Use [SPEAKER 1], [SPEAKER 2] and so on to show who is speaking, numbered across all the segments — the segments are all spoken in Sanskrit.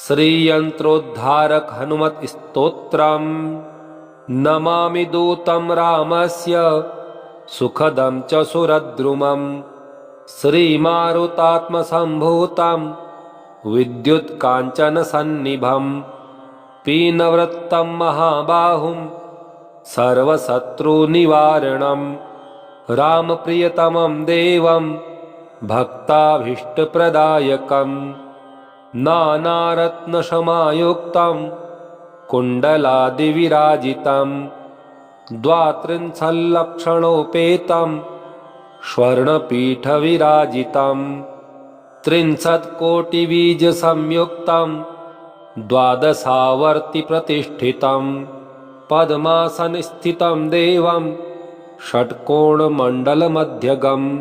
[SPEAKER 1] श्रीयंत्रोद्धारक हनुमत स्तोत्रम्। नमामि दूतं रामस्य सुखदं च सुरद्रुमम्। श्रीमारुतात्मसम्भूतं विद्युत्काञ्चनसन्निभम्। पीनवृत्तं महाबाहुं सर्वशत्रुनिवारणम्। रामप्रियतमं देवं भक्ताभीष्टप्रदायकम्। नानारत्नशमायुक्तं कुण्डलादिविराजितं। द्वात्रिंशल्लक्षणोपेतं स्वर्णपीठविराजितं। 30 कोटिबीजसंयुक्तं द्वादशावर्तिप्रतिष्ठितं। पद्मासनस्थितं देवं षट्कोणमण्डलमध्यगम्।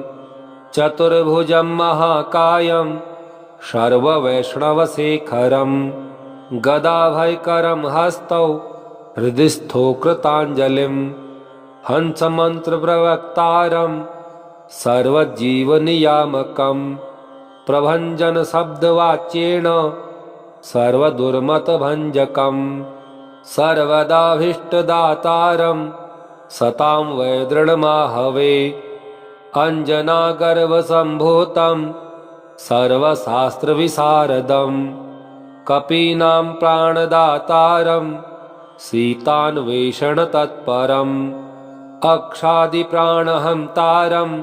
[SPEAKER 1] चतुर्भुजं महाकायं सर्ववैष्णवशेखरं। गदाभयकरं हस्तौ हृदिस्थो कृताञ्जलिं। हंसमन्त्रप्रवक्तारं सर्वजीवनियामकं। प्रभञ्जनशब्दवाच्येन सर्वदुर्मतभञ्जकं। सर्वदाभीष्टदातारं सतां वै दृढमाहवे। अञ्जनागर्भसम्भूतं सर्वशास्त्रविशारदं। कपीनां प्राणदातारं सीतान्वेषणतत्परम्। अक्षादिप्राणहन्तारं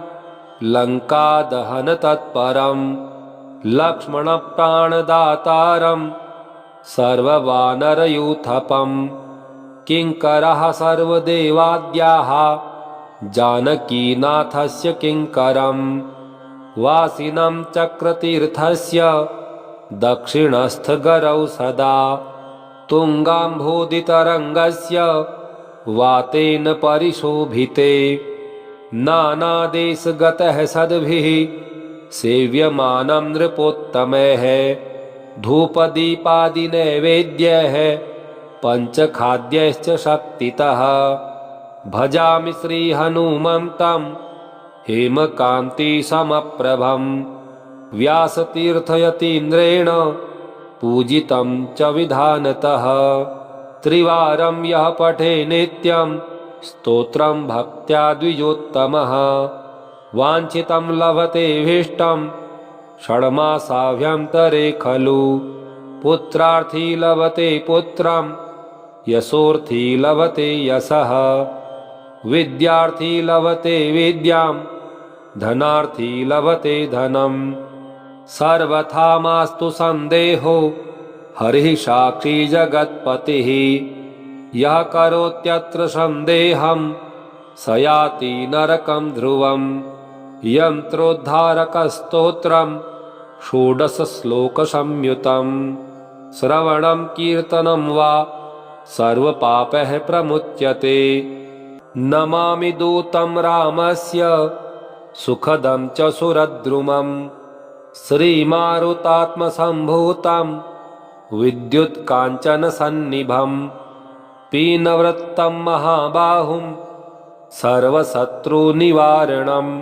[SPEAKER 1] लङ्कादहनतत्परं। लक्ष्मणप्राणदातारं सर्ववानरयूथपं। किङ्करः सर्वदेवाद्याः जानकीनाथस्य किङ्करम्। वासिनं चक्रतीर्थस्य दक्षिणस्थगरौ सदा। तुङ्गाम्भोधितरङ्गस्य वातेन परिशोभिते। नानादेशगतः सद्भिः सेव्यमानं नृपोत्तमैः। धूपदीपादिनैवेद्यैः पञ्चखाद्यैश्च शक्तितः। भजामि श्रीहनुमन्तं हेमकान्तिसमप्रभं। व्यासतीर्थयतीन्द्रेण पूजितं च विधानतः। त्रिवारं यः पठे नित्यं स्तोत्रं भक्त्या द्विजोत्तमः। वाञ्छितं लभतेऽभीष्टं षण्मासाभ्यन्तरे खलु। पुत्रार्थी लभते पुत्रं यशोर्थी लभते यशः। विद्यार्थी लभते विद्यां धनार्थी लभते धनम्। सर्वथा मास्तु सन्देहो हरिः साक्षी जगत्पतिः। यः करोत्यत्र सन्देहं स याति नरकं ध्रुवम्। यन्त्रोद्धारकस्तोत्रं 16 श्लोकसंयुतं। श्रवणं कीर्तनं वा सर्वपापैः प्रमुच्यते। नमामि दूतं रामस्य सुखदं च सुरद्रुमम्। श्रीमारुतात्मसम्भूतं विद्युत्काञ्चनसन्निभं। पीनवृत्तं महाबाहुं सर्वशत्रुनिवारणम्।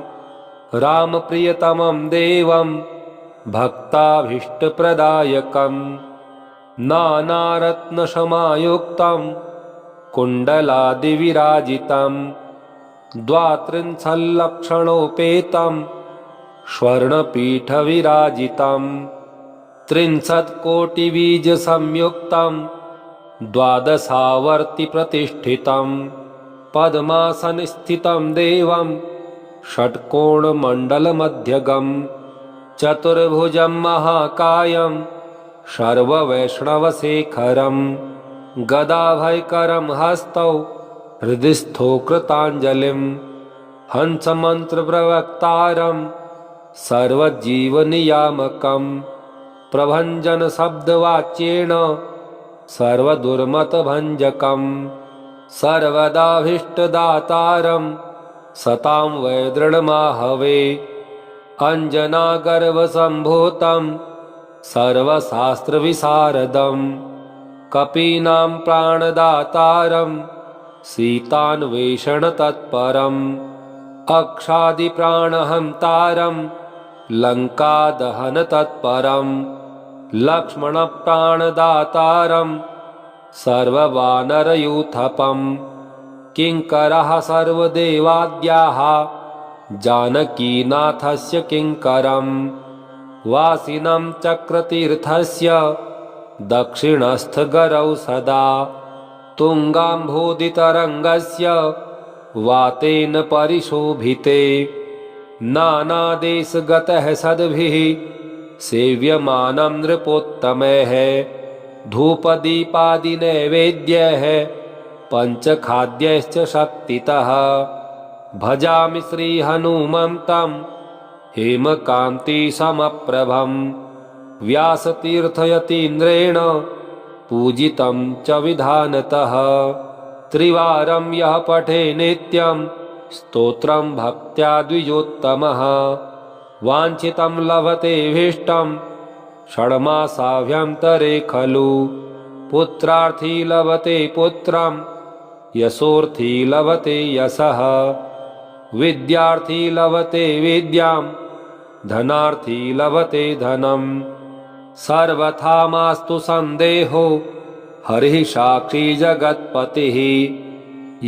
[SPEAKER 1] रामप्रियतमं देवं भक्ताभीष्टप्रदायकम्। नानारत्नशमायुक्तं कुण्डलादिविराजितं। 32 स्वर्णपीठविराजितं। 30 कोटिबीजसंयुक्तं द्वादशावर्तिप्रतिष्ठितं। पद्मासनस्थितं देवं षट्कोणमण्डलमध्यगम्। चतुर्भुजं महाकायं सर्ववैष्णवशेखरं। गदाभयकरं हस्तौ हृदिस्थो कृताञ्जलिं। हंसमन्त्रप्रवक्तारं सर्वजीवनियामकं। प्रभञ्जनशब्दवाच्येन सर्वदुर्मतभञ्जकं। सर्वदाभीष्टदातारं सतां वै दृढमाहवे। अञ्जनागर्भसम्भूतं सर्वशास्त्रविशारदं। कपीनां प्राणदातारं सीतान्वेषणतत्परम्। अक्षादिप्राणहन्तारं लङ्कादहनतत्परं। लक्ष्मणप्राणदातारं सर्ववानरयूथपं किङ्करः सर्वदेवाद्याः जानकीनाथस्य किङ्करं वासिनं चक्रतीर्थस्य दक्षिणस्थगरौ सदा तुङ्गाम्भोदितरङ्गस्य वातेन परिशोभिते नानादेशगतः सद्भिः सेव्यमानं नृपोत्तमैः धूपदीपादिनैवेद्यैः पञ्चखाद्यैश्च शक्तितः भजामि श्रीहनुमन्तं हेमकान्तिसमप्रभं व्यासतीर्थयतीन्द्रेण पूजितं च विधानतः त्रिवारं यः पठे नित्यं स्तोत्रं भक्त्या द्विजोत्तमः वाञ्छितं लभतेऽभीष्टं षड्मासाभ्यन्तरे खलु पुत्रार्थी लभते पुत्रं यशोर्थी लभते यशः विद्यार्थी लभते विद्यां धनार्थी लभते धनं सर्वथा मास्तु सन्देहो हरिः साक्षी जगत्पतिः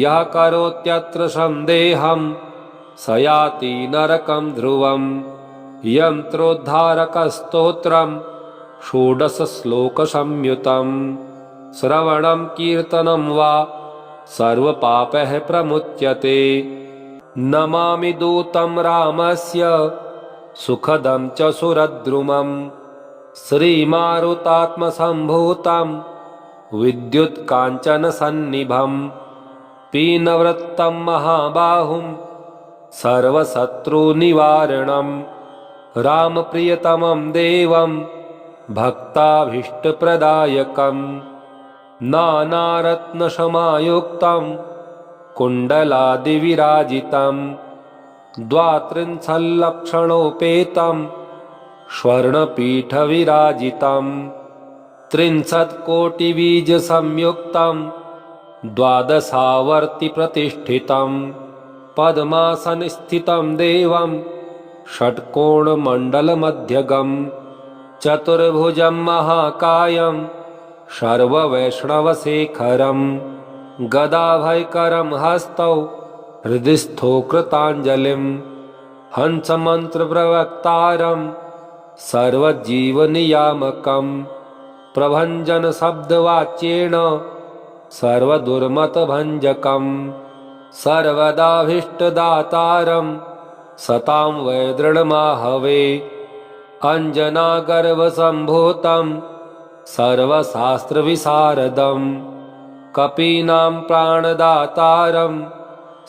[SPEAKER 1] यः करोत्यत्र सन्देहं स याति नरकं ध्रुवं यन्त्रोद्धारकस्तोत्रं षोडशश्लोकसंयुतं श्रवणं कीर्तनं वा सर्वपापैः प्रमुच्यते नमामि दूतं रामस्य सुखदं च सुरद्रुमं श्रीमारुतात्मसम्भूतं विद्युत्काञ्चनसन्निभं पीनवृत्तं महाबाहुं सर्वशत्रुनिवारणं रामप्रियतमं देवं भक्ताभीष्टप्रदायकं नानारत्नसमायुक्तं कुण्डलादिविराजितं द्वात्रिंशल्लक्षणोपेतं स्वर्णपीठविराजितं 30 कोटिबीजसंयुक्तं द्वादशावर्तिप्रतिष्ठितं पद्मासनस्थितं देवं षट्कोणमण्डलमध्यगं चतुर्भुजं महाकायं सर्ववैष्णवशेखरं गदाभयकरं हस्तौ हृदिस्थो कृताञ्जलिं हंसमन्त्रप्रवक्तारं सर्वजीवनियामकं प्रभञ्जनशब्दवाच्येन सर्वदुर्मतभञ्जकं सर्वदाभीष्टदातारं सतां वै दृढमाहवे अञ्जनागर्भसम्भूतं सर्वशास्त्रविशारदं कपीनां प्राणदातारं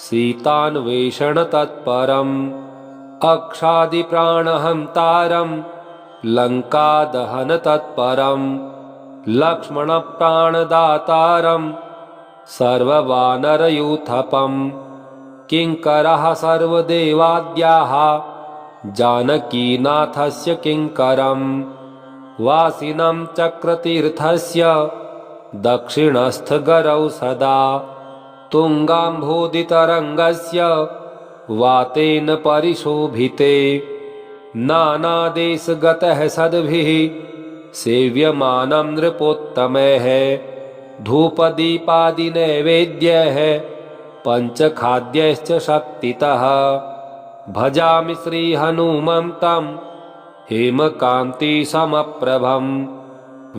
[SPEAKER 1] सीतान्वेषणतत्परम् अक्षादिप्राणहन्तारं लङ्कादहनतत्परं लक्ष्मणप्राणदातारं सर्ववानरयूथपं किङ्करः सर्वदेवाद्याः जानकीनाथस्य किङ्करं वासिनं चक्रतीर्थस्य दक्षिणस्थगरौ सदा तुङ्गाम्भोदितरङ्गस्य वातेन परिशोभिते नानादेशगतः सद्भिः सेव्यमानं नृपोत्तमैः धूपदीपादिनैवेद्यैः पञ्चखाद्यैश्च शक्तितः भजामि श्रीहनुमन्तं हेमकान्तिसमप्रभं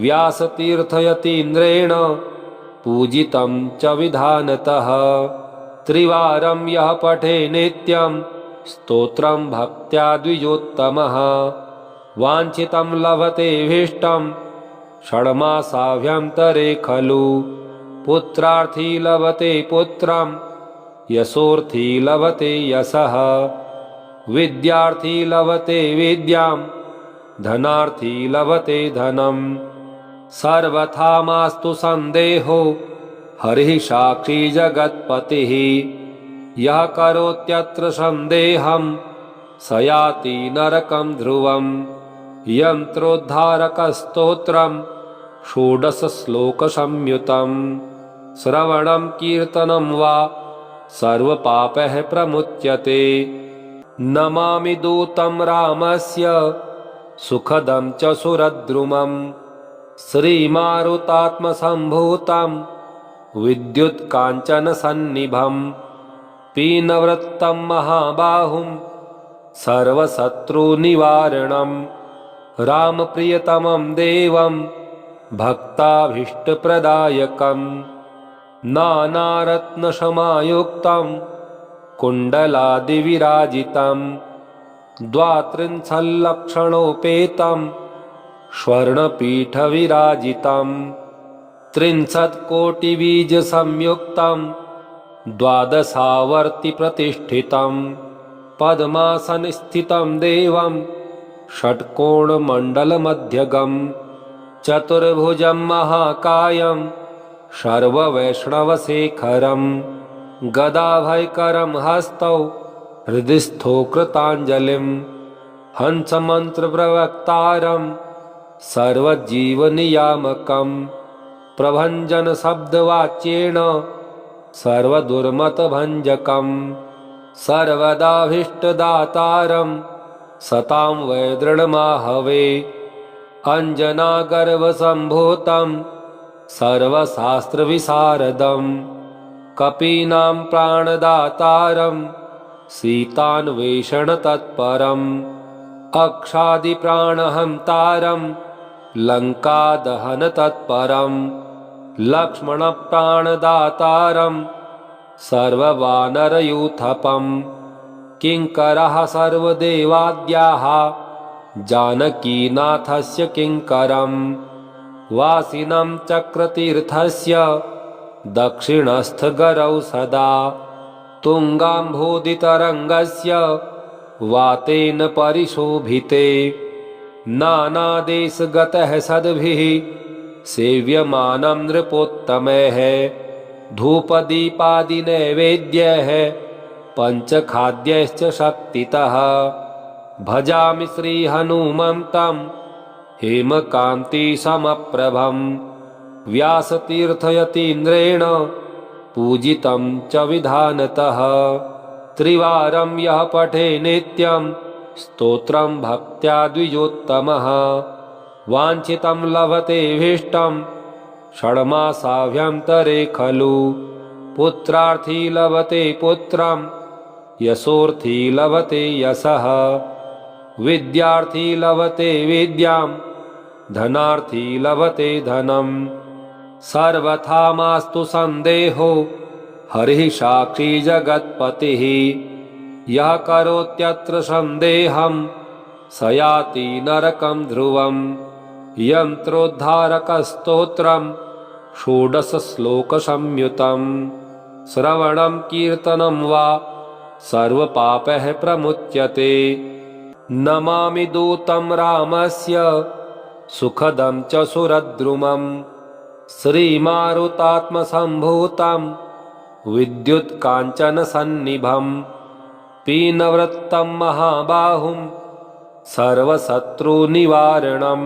[SPEAKER 1] व्यासतीर्थयतीन्द्रेण पूजितं च विधानतः त्रिवारं यः पठे नित्यं स्तोत्रं भक्त्या द्विजोत्तमः वाञ्छितं लभतेऽभीष्टं षड्मासाभ्यन्तरे खलु पुत्रार्थी लभते पुत्रं यशोर्थी लभते यशः विद्यार्थी लभते विद्यां धनार्थी लभते धनं सर्वथा मास्तु सन्देहो हरिः साक्षी जगत्पतिः यः करोत्यत्र सन्देहं स याति नरकं ध्रुवं यन्त्रोद्धारकस्तोत्रं षोडशश्लोकसंयुतं श्रवणं कीर्तनं वा सर्वपापैः प्रमुच्यते नमामि दूतं रामस्य सुखदं च सुरद्रुमं श्रीमारुतात्मसम्भूतं विद्युत्काञ्चनसन्निभं पीनवृत्तं महाबाहुं सर्वशत्रुनिवारणं रामप्रियतमं देवं भक्ताभीष्टप्रदायकं नानारत्नसमायुक्तं कुण्डलादिविराजितं द्वात्रिंशल्लक्षणोपेतं स्वर्णपीठविराजितं 30 कोटिबीजसंयुक्तं द्वादशावर्तिप्रतिष्ठितं पद्मासनस्थितं देवं षट्कोणमण्डलमध्यगं चतुर्भुजं महाकायं सर्ववैष्णवशेखरं गदाभयकरं हस्तौ हृदिस्थो कृताञ्जलिं हंसमन्त्रप्रवक्तारं सर्वजीवनियामकं प्रभञ्जनशब्दवाच्येन सर्वदुर्मतभञ्जकं सर्वदाभीष्टदातारं सतां वै दृढमाहवे अञ्जनागर्भसम्भूतं सर्वशास्त्रविशारदं कपीनां प्राणदातारं सीतान्वेषणतत्परम् अक्षादिप्राणहन्तारं लङ्कादहनतत्परं लक्ष्मणप्राणदातारं सर्ववानरयूथपं किङ्करः सर्वदेवाद्याः जानकीनाथस्य किङ्करं वासिनं चक्रतीर्थस्य दक्षिणस्थगरौ सदा तुङ्गाम्भोदितरङ्गस्य वातेन परिशोभिते नानादेशगतः सद्भिः सेव्यमानं नृपोत्तमैः धूपदीपादिनैवेद्यैः पञ्चखाद्यैश्च शक्तितः भजामि श्रीहनुमन्तं हेमकान्तिसमप्रभं व्यासतीर्थयतीन्द्रेण पूजितं च विधानतः त्रिवारं यः पठे नित्यं स्तोत्रं भक्त्या द्विजोत्तमः वाञ्छितं लभते भीष्टं षण्मासाभ्यन्तरे खलु पुत्रार्थी लभते पुत्रं यशोर्थी लभते यशः विद्यार्थी लभते विद्यां धनार्थी लभते धनं सर्वथा मास्तु सन्देहो हरिः साक्षी जगत्पतिः यः करोत्यत्र सन्देहं स याति नरकं ध्रुवं यन्त्रोद्धारकस्तोत्रं 16 श्लोकसंयुतं श्रवणं कीर्तनं वा सर्वपापैः प्रमुच्यते नमामि दूतं रामस्य सुखदं च सुरद्रुमं श्रीमारुतात्मसम्भूतं विद्युत्काञ्चनसन्निभं पीनवृत्तं महाबाहुं सर्वशत्रुनिवारणं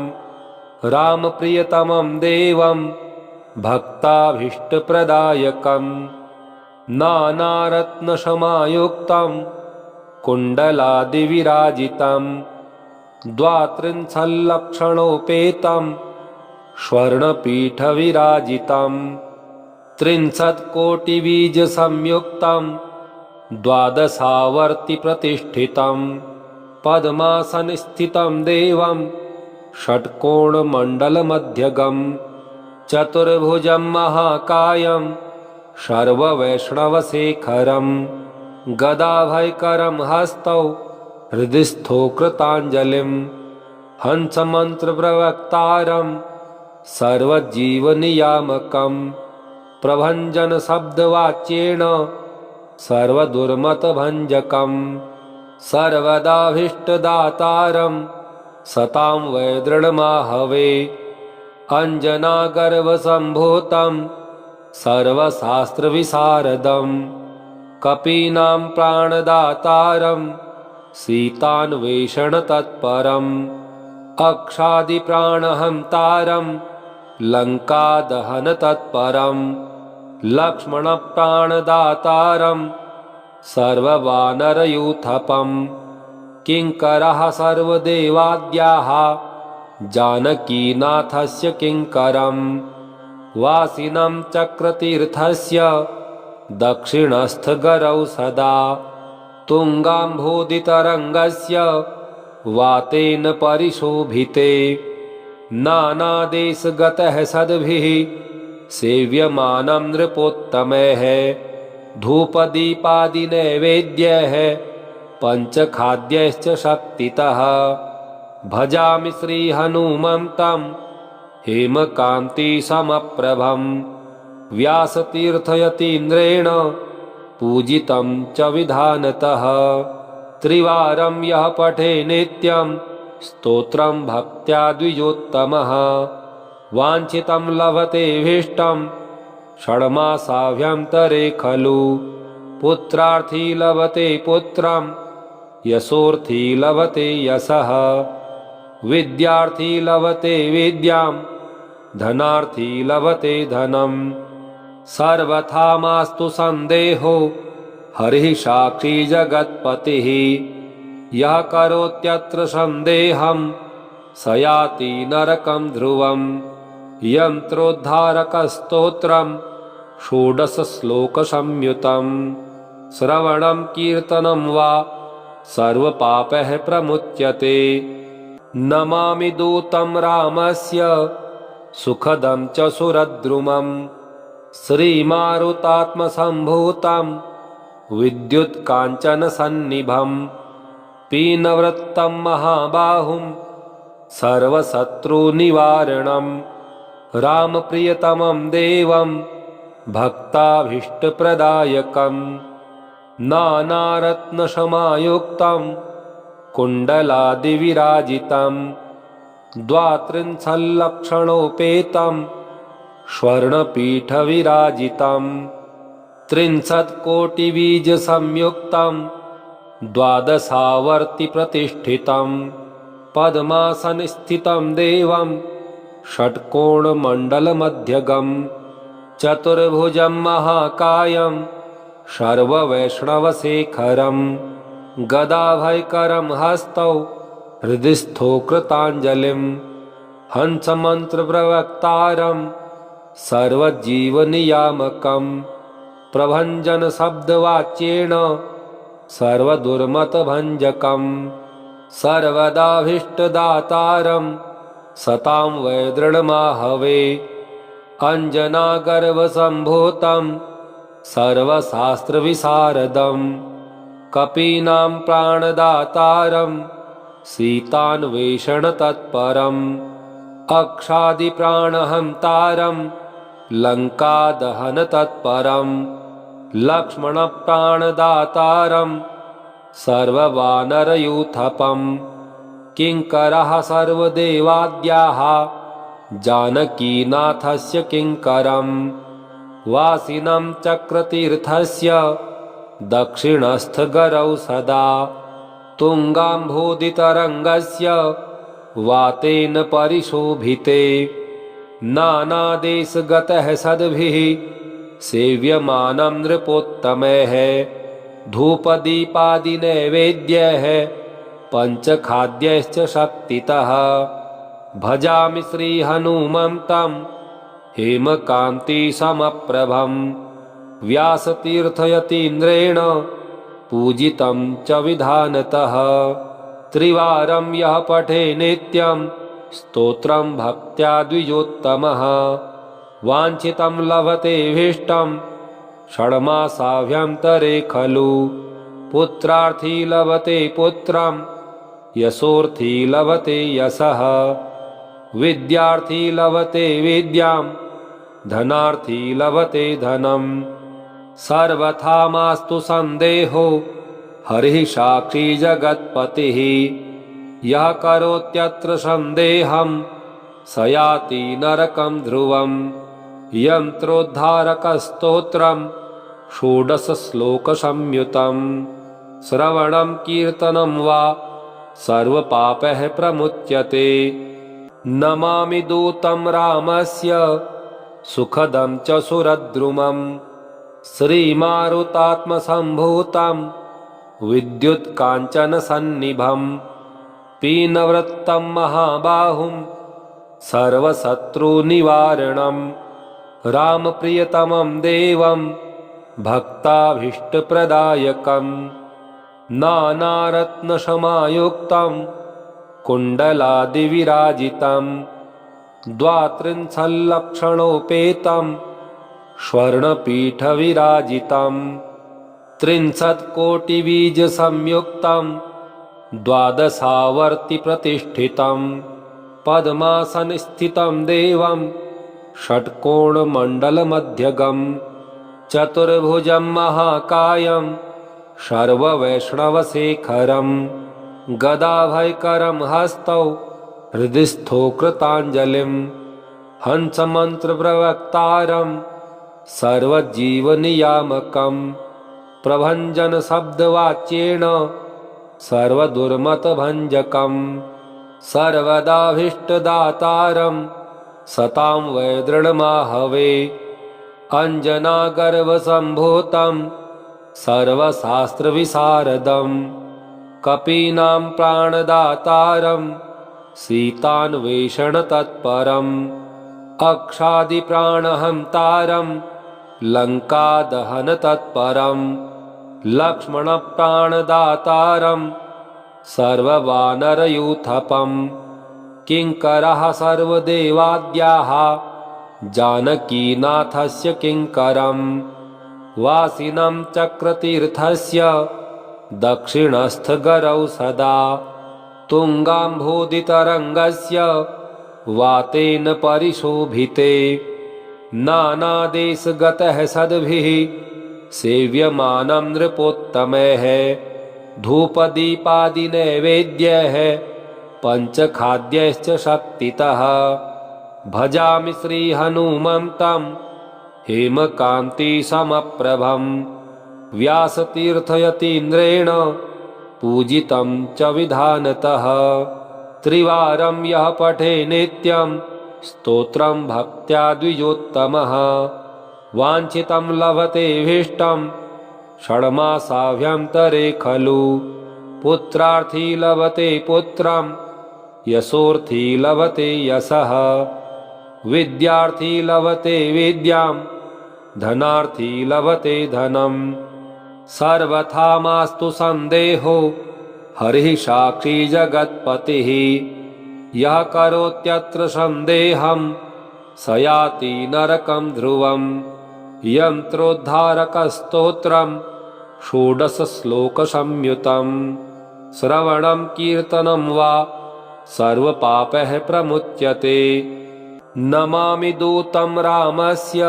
[SPEAKER 1] रामप्रियतमं देवं भक्ताभीष्टप्रदायकं नानारत्नसमायुक्तं कुण्डलादिविराजितं 32 स्वर्णपीठविराजितं 30 कोटिबीजसंयुक्तं द्वादशावर्तिप्रतिष्ठितं पद्मासनस्थितं देवं षट्कोणमण्डलमध्यगं चतुर्भुजं महाकायं सर्ववैष्णवशेखरं गदाभयकरं हस्तौ हृदिस्थो कृताञ्जलिं हंसमन्त्रप्रवक्तारं सर्वजीवनियामकं प्रभञ्जनशब्दवाच्येन सर्वदुर्मतभञ्जकं सर्वदाभीष्टदातारं सतां वै दृढमाहवे अञ्जनागर्भसम्भूतं सर्वशास्त्रविशारदं कपीनां प्राणदातारं सीतान्वेषणतत्परम् अक्षादिप्राणहन्तारं लङ्कादहनतत्परं लक्ष्मणप्राणदातारं सर्ववानरयूथपं किङ्करः सर्वदेवाद्याः जानकीनाथस्य किङ्करं वासिनं चक्रतीर्थस्य दक्षिणस्थगरौ सदा तुङ्गाम्भोदितरङ्गस्य वातेन परिशोभिते नानादेशगतः सद्भिः सेव्यमानं नृपोत्तमैः धूपदीपादिनैवेद्यैः पञ्चखाद्यैश्च शक्तितः भजामि श्रीहनुमन्तं हेमकान्तिसमप्रभं व्यासतीर्थयतीन्द्रेण पूजितं च विधानतः त्रिवारं यः पठे नित्यं स्तोत्रं भक्त्या द्विजोत्तमः वाञ्छितं लभतेऽभीष्टं षण्मासाभ्यन्तरे खलु पुत्रार्थी लभते पुत्रं यशोर्थी लभते यशः विद्यार्थी लभते विद्यां धनार्थी लभते धनं सर्वथा मास्तु सन्देहो हरिः साक्षी जगत्पतिः यः करोत्यत्र सन्देहं स याति नरकं ध्रुवं यन्त्रोद्धारकस्तोत्रं षोडशश्लोकसंयुतं श्रवणं कीर्तनं वा सर्वपापैः प्रमुच्यते नमामि दूतं रामस्य सुखदं च सुरद्रुमं श्रीमारुतात्मसम्भूतं विद्युत्काञ्चनसन्निभं पीनवृत्तं महाबाहुं सर्वशत्रुनिवारणं रामप्रियतमं देवं भक्ताभीष्टप्रदायकं नानारत्नसमायुक्तं कुण्डलादिविराजितं द्वात्रिंशल्लक्षणोपेतं स्वर्णपीठविराजितं 30 कोटिबीजसंयुक्तं द्वादशावर्तिप्रतिष्ठितं पद्मासनस्थितं देवं षट्कोणमण्डलमध्यगं चतुर्भुजं महाकायं सर्ववैष्णवशेखरं गदाभयकरं हस्तौ हृदिस्थो कृताञ्जलिं हंसमन्त्रप्रवक्तारं सर्वजीवनियामकं प्रभञ्जनशब्दवाच्येन सर्वदुर्मतभञ्जकं सर्वदाभीष्टदातारं सतां वै दृढमाहवे अञ्जनागर्भसम्भूतं सर्वशास्त्रविशारदं कपीनां प्राणदातारं सीतान्वेषणतत्परम् अक्षादिप्राणहन्तारं लङ्कादहनतत्परं लक्ष्मणप्राणदातारं सर्ववानरयूथपं किङ्करः सर्वदेवाद्याः जानकीनाथस्य किङ्करं वासिनं चक्रतीर्थस्य दक्षिणस्थगरौ सदा तुङ्गाम्भोदितरङ्गस्य वातेन परिशोभिते नानादेशगतः सद्भिः सेव्यमानं नृपोत्तमैः धूपदीपादिनैवेद्यैः पञ्चखाद्यैश्च शक्तितः भजामि श्रीहनुमन्तं हेमकान्तिसमप्रभं व्यासतीर्थयतीन्द्रेण पूजितं च विधानतः त्रिवारं यः पठे नित्यं स्तोत्रं भक्त्या द्विजोत्तमः वाञ्छितं लभतेऽभीष्टं षण्मासाभ्यन्तरे खलु पुत्रार्थी लभते पुत्रं यशोर्थी लभते यशः विद्यार्थी लभते विद्यां धनार्थी लभते धनं सर्वथा मास्तु सन्देहो हरिः साक्षी जगत्पतिः यः करोत्यत्र सन्देहं स याति नरकं ध्रुवं यन्त्रोद्धारकस्तोत्रं षोडशश्लोकसंयुतं श्रवणं कीर्तनं वा सर्वपापैः प्रमुच्यते नमामि दूतं रामस्य सुखदं च सुरद्रुमं श्रीमारुतात्मसम्भूतं विद्युत्काञ्चनसन्निभं पीनवृत्तं महाबाहुं सर्वशत्रुनिवारणं रामप्रियतमं देवं भक्ताभीष्टप्रदायकं नानारत्नशमायुक्तं कुण्डलादिविराजितं द्वात्रिंशल्लक्षणोपेतं स्वर्णपीठविराजितं 30 कोटिबीजसंयुक्तं द्वादशावर्तिप्रतिष्ठितं पद्मासनस्थितं देवं षट्कोणमण्डलमध्यगं चतुर्भुजं महाकायं सर्ववैष्णवशेखरं गदाभयकरं हस्तौ हृदिस्थो कृताञ्जलिं हंसमन्त्रप्रवक्तारं सर्वजीवनियामकं प्रभञ्जनशब्दवाच्येन सर्वदुर्मतभञ्जकं सर्वदाभीष्टदातारं सतां वै दृढमाहवे अञ्जनागर्भसम्भूतं सर्वशास्त्रविशारदं कपीनां प्राणदातारं सीतान्वेषणतत्परम् अक्षादिप्राणहन्तारं लङ्कादहनतत्परं लक्ष्मणप्राणदातारं सर्ववानरयूथपं किङ्करः सर्वदेवाद्याः जानकीनाथस्य किङ्करं वासिनं चक्रतीर्थस्य दक्षिणस्थगरौ सदा तुङ्गाम्भोदितरङ्गस्य वातेन परिशोभिते नानादेशगतः सद्भिः सेव्यमानं नृपोत्तमैः धूपदीपादिनैवेद्यैः पञ्चखाद्यैश्च शक्तितः भजामि श्रीहनुमन्तं हेमकान्तिसमप्रभं व्यासतीर्थयतीन्द्रेण पूजितं च विधानतः त्रिवारं यः पठे नित्यं स्तोत्रं भक्त्या द्विजोत्तमः वाञ्छितं लभते भीष्टं षण्मासाभ्यन्तरे खलु पुत्रार्थी लभते पुत्रं यशोर्थी लभते यशः विद्यार्थी लभते विद्यां धनार्थी लभते धनं सर्वथा मास्तु सन्देहो हरिः साक्षी जगत्पतिः यः करोत्यत्र सन्देहं स याति नरकं ध्रुवम् यन्त्रोद्धारकस्तोत्रं षोडशश्लोकसंयुतं श्रवणं कीर्तनं वा सर्वपापैः प्रमुच्यते नमामि दूतं रामस्य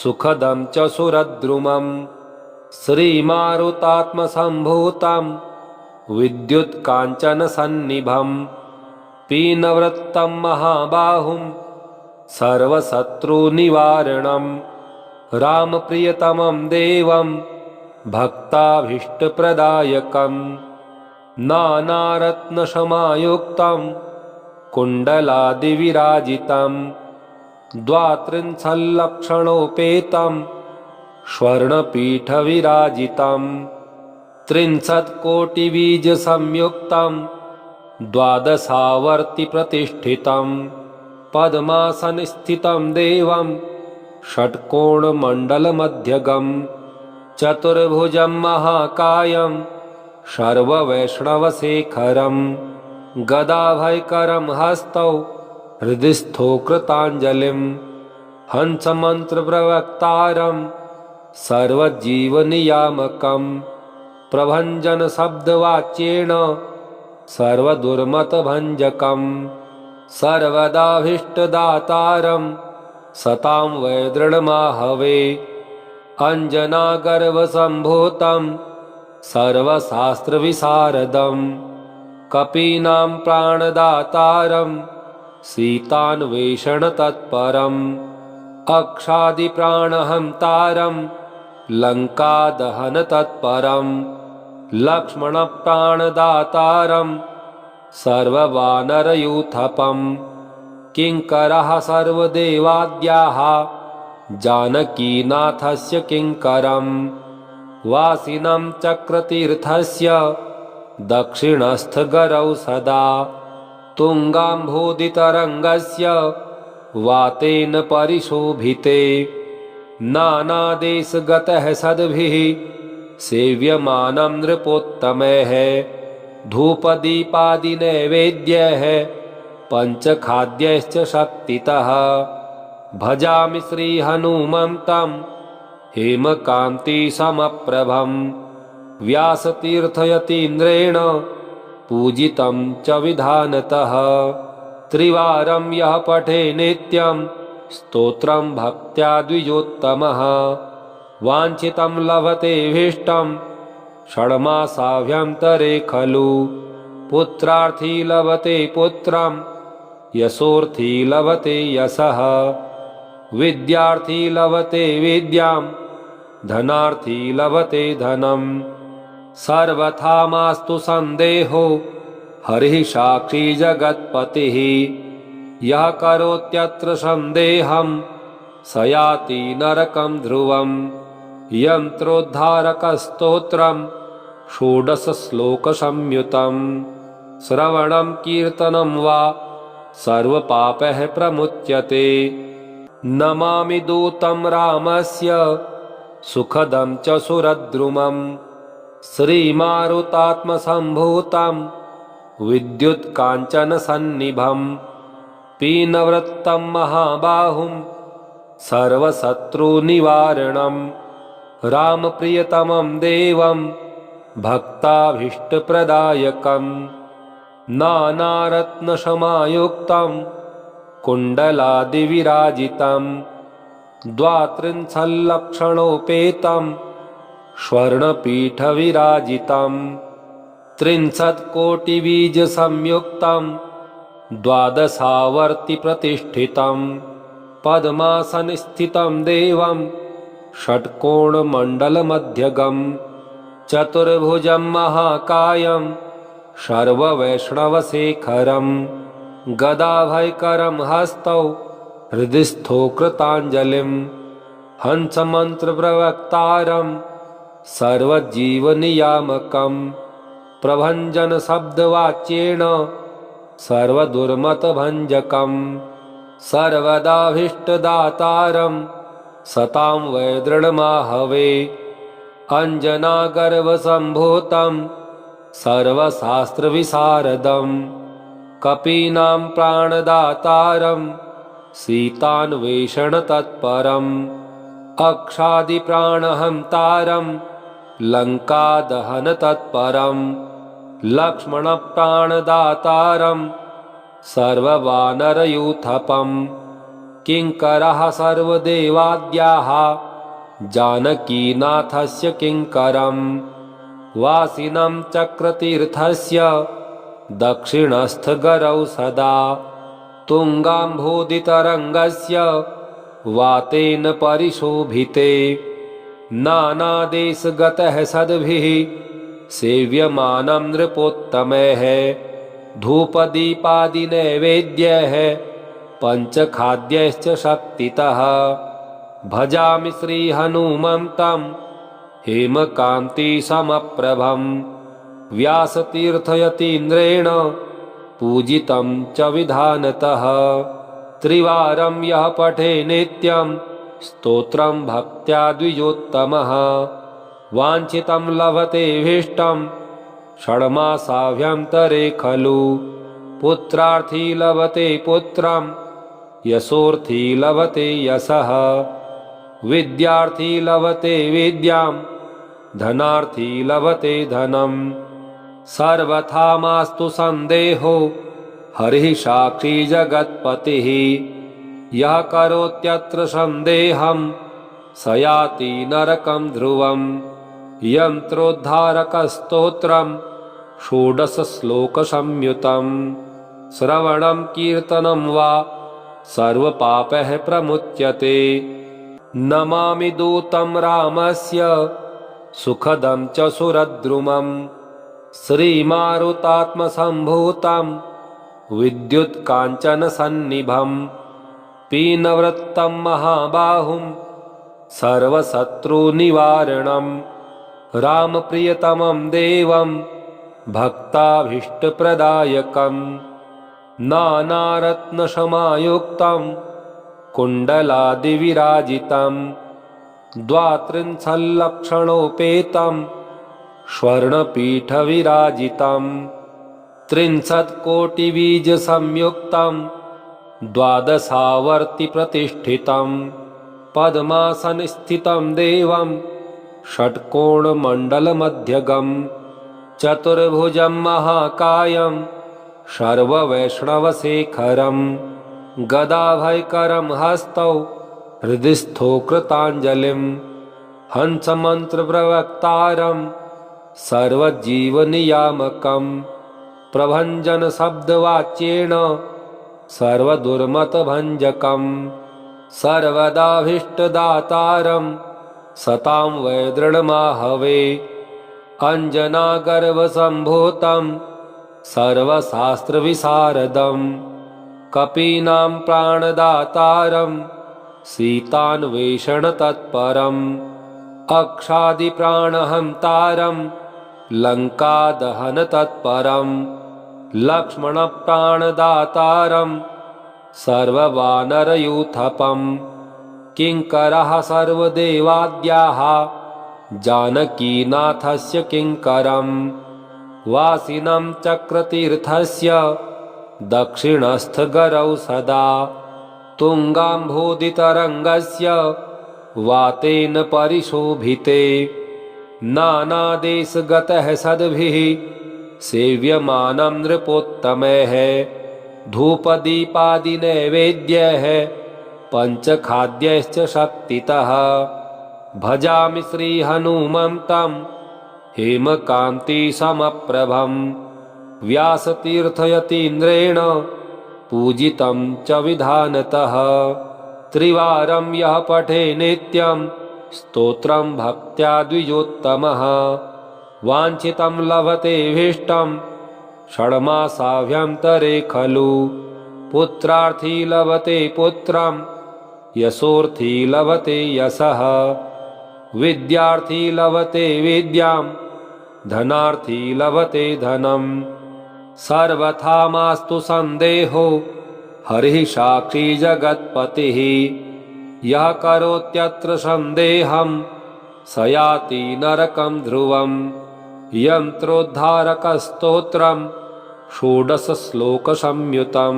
[SPEAKER 1] सुखदं च सुरद्रुमं श्रीमारुतात्मसम्भूतं विद्युत्काञ्चनसन्निभं पीनवृत्तं महाबाहुं सर्वशत्रुनिवारणं रामप्रियतमं देवं भक्ताभीष्टप्रदायकं नानारत्नशमायुक्तं कुण्डलादिविराजितं 32 स्वर्णपीठविराजितं 30 कोटिबीजसंयुक्तं द्वादशावर्तिप्रतिष्ठितं पद्मासनस्थितं देवं षट्कोणमण्डलमध्यगं चतुर्भुजं महाकायं सर्ववैष्णवशेखरं गदाभयकरं हस्तौ हृदिस्थो कृताञ्जलिं हंसमन्त्रप्रवक्तारं सर्वजीवनियामकं प्रभञ्जनशब्दवाच्येन सर्वदुर्मतभञ्जकं सर्वदाभीष्टदातारं सतां वै दृढमाहवे अञ्जनागर्भसम्भूतं सर्वशास्त्रविशारदं कपीनां प्राणदातारं सीतान्वेषणतत्परम् अक्षादिप्राणहन्तारं लङ्कादहनतत्परं लक्ष्मणप्राणदातारं सर्ववानरयूथपं किङ्करः सर्वदेवाद्याः जानकीनाथस्य किङ्करं वासिनं चक्रतीर्थस्य दक्षिणस्थगरौ सदा तुङ्गाम्भोदितरङ्गस्य वातेन परिशोभिते नानादेशगतः सद्भिः सेव्यमानं नृपोत्तमैः धूपदीपादिनैवेद्यैः पञ्चखाद्यैश्च शक्तितः भजामि श्रीहनुमन्तं हेमकान्तिसमप्रभं व्यासतीर्थयतीन्द्रेण पूजितं च विधानतः त्रिवारं यः पठे नित्यं स्तोत्रं भक्त्या द्विजोत्तमः वाञ्छितं लभतेऽभीष्टं षण्मासाभ्यन्तरे खलु पुत्रार्थी लभते पुत्रं यशोर्थी लभते यशः विद्यार्थी लभते विद्यां धनार्थी लभते धनं सर्वथा मास्तु सन्देहो हरिः साक्षी जगत्पतिः यः करोत्यत्र सन्देहं स याति नरकं ध्रुवम् यन्त्रोद्धारकस्तोत्रं षोडशश्लोकसंयुतं श्रवणं कीर्तनं वा सर्वपापैः प्रमुच्यते नमामि दूतं रामस्य सुखदं च सुरद्रुमं श्रीमारुतात्मसम्भूतं विद्युत्काञ्चनसन्निभं पीनवृत्तं महाबाहुं सर्वशत्रुनिवारणं रामप्रियतमं देवं भक्ताभीष्टप्रदायकं नानारत्नसमायुक्तं कुण्डलादिविराजितं द्वात्रिंशल्लक्षणोपेतं स्वर्णपीठविराजितं 30 कोटिबीजसंयुक्तं द्वादशावर्तिप्रतिष्ठितं पद्मासनस्थितं देवं षट्कोणमण्डलमध्यगं चतुर्भुजं महाकायं सर्ववैष्णवशेखरं गदाभयकरं हस्तौ हृदिस्थो कृताञ्जलिं हंसमन्त्रप्रवक्तारं सर्वजीवनियामकं प्रभञ्जनशब्दवाच्येन सर्वदुर्मतभञ्जकं सर्वदाभीष्टदातारं सतां वै दृढमाहवे अञ्जनागर्भसम्भूतं सर्वशास्त्रविशारदं कपीनां प्राणदातारं सीतान्वेषणतत्परम् अक्षादिप्राणहन्तारं लङ्कादहनतत्परं लक्ष्मणप्राणदातारं सर्ववानरयूथपं किङ्करः सर्वदेवाद्याः जानकीनाथस्य किङ्करं वासिनं चक्रतीर्थस्य दक्षिणस्थगरौ सदा तुङ्गाम्भोदितरङ्गस्य वातेन परिशोभिते नानादेशगतः सद्भिः सेव्यमानं नृपोत्तमैः धूपदीपादिनैवेद्यैः पञ्चखाद्यैश्च शक्तितः भजामि श्रीहनुमन्तं हेमकान्तिसमप्रभं व्यासतीर्थयतीन्द्रेण पूजितं च विधानतः त्रिवारं यः पठे नित्यं स्तोत्रं भक्त्या द्विजोत्तमः वाञ्छितं लभतेऽभीष्टं षण्मासाभ्यन्तरे खलु पुत्रार्थी लभते पुत्रं यशोर्थी लभते यशः विद्यार्थी लभते विद्यां धनार्थी लभते धनं सर्वथा मास्तु सन्देहो हरिः साक्षी जगत्पतिः यः करोत्यत्र सन्देहं स याति नरकं ध्रुवम् यन्त्रोद्धारकस्तोत्रं षोडशश्लोकसंयुतं श्रवणं कीर्तनं वा सर्वपापैः प्रमुच्यते नमामि दूतं रामस्य सुखदं च सुरद्रुमं श्रीमारुतात्मसम्भूतं विद्युत्काञ्चनसन्निभं पीनवृत्तं महाबाहुं सर्वशत्रुनिवारणं रामप्रियतमं देवं भक्ताभीष्टप्रदायकं नानारत्नसमायुक्तं कुण्डलादिविराजितं द्वात्रिंशल्लक्षणोपेतं स्वर्णपीठविराजितं 30 कोटिबीजसंयुक्तं द्वादशावर्तिप्रतिष्ठितं पद्मासनस्थितं देवं षट्कोणमण्डलमध्यगं चतुर्भुजं महाकायं सर्ववैष्णवशेखरं गदाभयकरं हस्तौ हृदिस्थो कृताञ्जलिं हंसमन्त्रप्रवक्तारं सर्वजीवनियामकं प्रभञ्जनशब्दवाच्येन सर्वदुर्मतभञ्जकं सर्वदाभीष्टदातारं सतां वै दृढमाहवे अञ्जनागर्भसम्भूतं सर्वशास्त्रविशारदं कपीनां प्राणदातारं सीतान्वेषणतत्परम् अक्षादिप्राणहन्तारं लङ्कादहनतत्परं लक्ष्मणप्राणदातारं सर्ववानरयूथपं किङ्करः सर्वदेवाद्याः जानकीनाथस्य किङ्करं वासिनं चक्रतीर्थस्य दक्षिणस्थगरौ सदा तुङ्गाम्भोदितरङ्गस्य वातेन परिशोभिते नानादेशगतः सद्भिः सेव्यमानं नृपोत्तमैः धूपदीपादिनैवेद्यैः पञ्चखाद्यैश्च शक्तितः भजामि श्रीहनुमन्तं हेमकान्तिसमप्रभं व्यासतीर्थयतीन्द्रेण पूजितं च विधानतः त्रिवारं यः पठे नित्यं स्तोत्रं भक्त्या द्विजोत्तमः वाञ्छितं लभते भीष्टं षण्मासाभ्यन्तरे खलु पुत्रार्थी लभते पुत्रं यशोर्थी लभते यशः विद्यार्थी लभते विद्यां धनार्थी लभते धनं सर्वथा मास्तु सन्देहो हरिः साक्षी जगत्पतिः यः करोत्यत्र सन्देहं स याति नरकं ध्रुवं यन्त्रोद्धारकस्तोत्रं षोडशश्लोकसंयुतं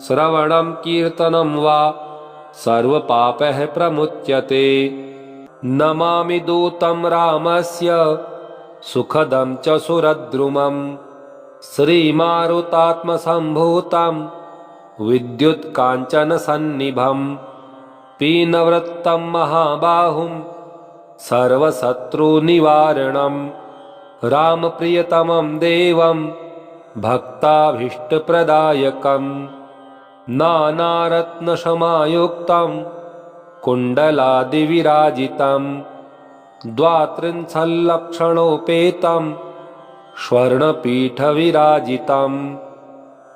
[SPEAKER 1] श्रवणं कीर्तनं वा सर्वपापैः प्रमुच्यते नमामि दूतं रामस्य सुखदं च सुरद्रुमं श्रीमारुतात्मसम्भूतं विद्युत्काञ्चनसन्निभं पीनवृत्तं महाबाहुं सर्वशत्रुनिवारणं रामप्रियतमं देवं भक्ताभीष्टप्रदायकं नानारत्नसमायुक्तं कुण्डलादिविराजितं द्वात्रिंशल्लक्षणोपेतं स्वर्णपीठविराजितं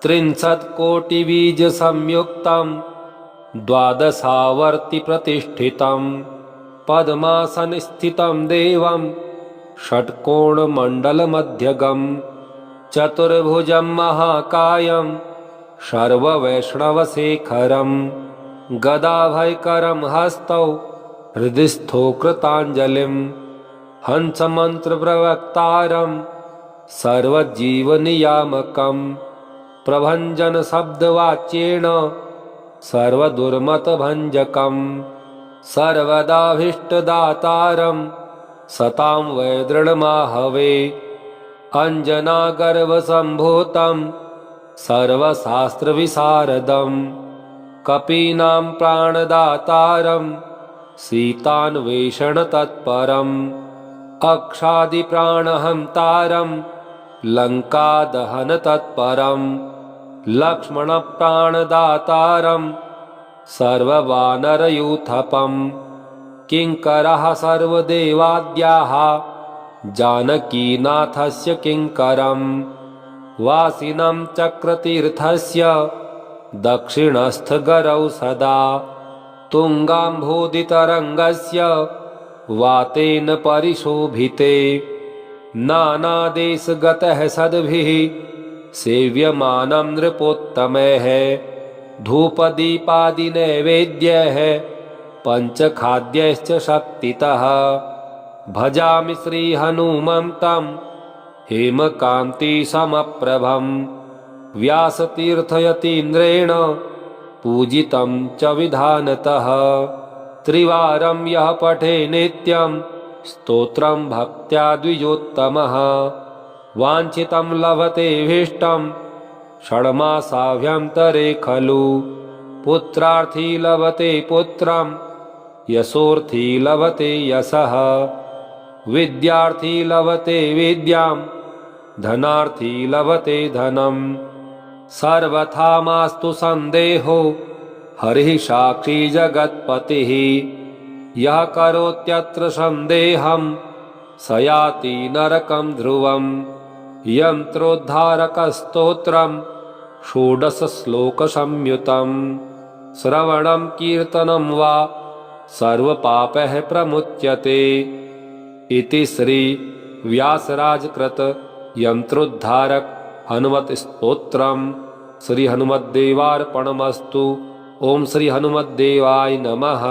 [SPEAKER 1] 30 कोटिबीजसंयुक्तं द्वादशावर्तिप्रतिष्ठितं पद्मासनस्थितं देवं षट्कोणमण्डलमध्यगं चतुर्भुजं महाकायं सर्ववैष्णवशेखरं गदाभयकरं हस्तौ हृदिस्थो कृताञ्जलिं हंसमन्त्रप्रवक्तारं सर्वजीवनियामकं प्रभञ्जनशब्दवाच्येन सर्वदुर्मतभञ्जकं सर्वदाभीष्टदातारं सतां वै दृढमाहवे अञ्जनागर्भसम्भूतं सर्वशास्त्रविशारदं कपीनां प्राणदातारं सीतान्वेषणतत्परम् अक्षादिप्राणहन्तारं लङ्कादहनतत्परं लक्ष्मणप्राणदातारं सर्ववानरयूथपं किङ्करः सर्वदेवाद्याः जानकीनाथस्य किङ्करं वासिनं चक्रतीर्थस्य दक्षिणस्थगरौ सदा तुङ्गाम्भोदितरङ्गस्य वातेन परिशोभिते नानादेशगतः सद्भिः सेव्यमानं नृपोत्तमैः धूपदीपादिनैवेद्यैः पञ्चखाद्यैश्च शक्तितः भजामि श्रीहनुमन्तं हेमकान्तिसमप्रभं व्यासतीर्थयतीन्द्रेण पूजितं च विधानतः त्रिवारं यः पठे नित्यं स्तोत्रं भक्त्या द्विजोत्तमः वाञ्छितं लभते भीष्टं षण्मासाभ्यन्तरे खलु पुत्रार्थी लभते पुत्रं यशोर्थी लभते यशः विद्यार्थी लभते विद्यां धनार्थी लभते धनं सर्वथा मास्तु सन्देहो हरिः साक्षी जगत्पतिः यः करोत्यत्र सन्देहं स याति नरकं ध्रुवम् यन्त्रोद्धारकस्तोत्रं षोडशश्लोकसंयुतं श्रवणं कीर्तनं वा सर्वपापैः प्रमुच्यते इति श्री व्यासराजकृत यंत्रोद्धारक हनुमत स्तोत्रम श्री हनुमद्देवार्पणमस्तु। ओम श्री हनुमद्देवाय नमः।